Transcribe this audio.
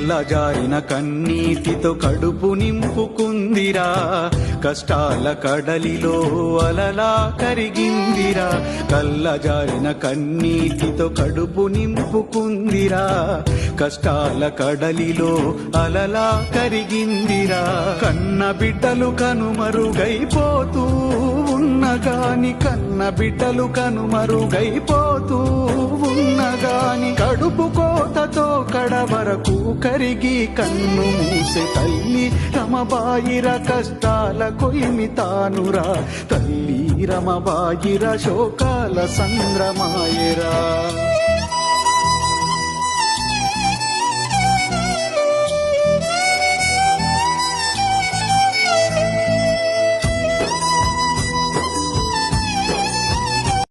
కళ్ళజారిన కన్నీటితో కడుపు నింపుకుందిరా, కష్టాల కడలిలో అలలా కరిగిందిరా. కళ్ళజారిన కన్నీటితో కడుపు నింపుకుందిరా, కష్టాల కడలిలో అలలా కరిగిందిరా. కన్న బిడ్డలు కనుమరుగైపోతూ ఉన్నగాని, కన్న బిడ్డలు కనుమరుగైపోతూ ఉన్నగాని, కడుపు కోతతో కడవరకు కరిగి కన్ను మూసే తల్లి రమబాయిర కష్టాల కొయిమి తానురా. తల్లి రమబాయిర శోకాల సంద్రమాయరా.